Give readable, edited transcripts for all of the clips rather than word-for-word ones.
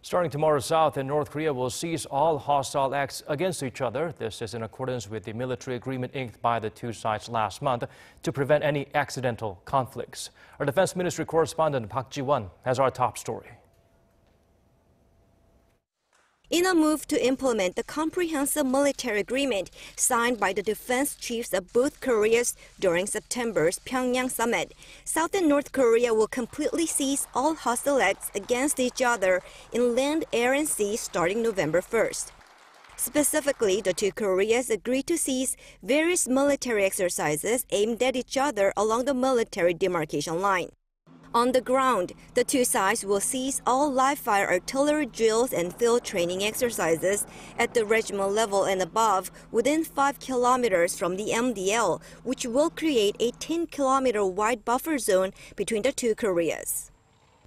Starting tomorrow, South and North Korea will cease all hostile acts against each other. This is in accordance with the military agreement inked by the two sides last month to prevent any accidental conflicts. Our Defense Ministry correspondent Park Ji-won has our top story. In a move to implement the comprehensive military agreement signed by the defense chiefs of both Koreas during September's Pyeongyang summit, South and North Korea will completely cease all hostile acts against each other in land, air, and sea starting November 1st. Specifically, the two Koreas agreed to cease various military exercises aimed at each other along the Military Demarcation Line. On the ground, the two sides will cease all live-fire artillery drills and field training exercises at the regiment level and above within 5 kilometers from the MDL, which will create a 10-kilometer wide buffer zone between the two Koreas.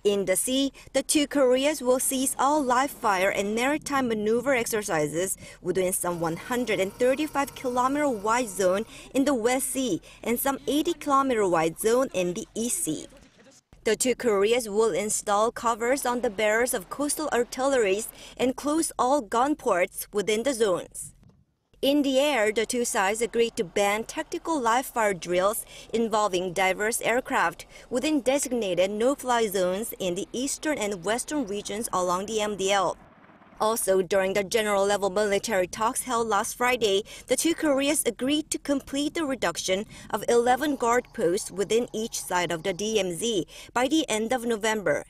In the sea, the two Koreas will cease all live-fire and maritime maneuver exercises within some 135-kilometer wide zone in the West Sea and some 80-kilometer wide zone in the East Sea. The two Koreas will install covers on the bearers of coastal artilleries and close all gun ports within the zones. In the air, the two sides agreed to ban tactical live-fire drills involving diverse aircraft within designated no-fly zones in the eastern and western regions along the MDL. Also, during the general-level military talks held last Friday, the two Koreas agreed to complete the reduction of 11 guard posts within each side of the DMZ by the end of November.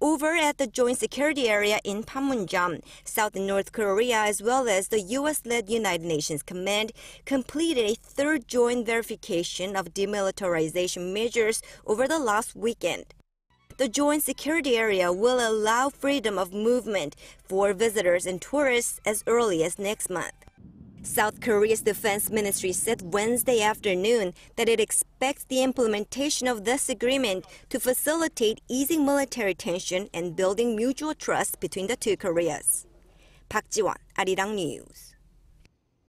Over at the Joint Security Area in Pyeongyang, South and North Korea, as well as the U.S.-led United Nations Command, completed a third joint verification of demilitarization measures over the last weekend. The Joint Security Area will allow freedom of movement for visitors and tourists as early as next month. South Korea's Defense Ministry said Wednesday afternoon that it expects the implementation of this agreement to facilitate easing military tension and building mutual trust between the two Koreas. Park Ji-won, Arirang News.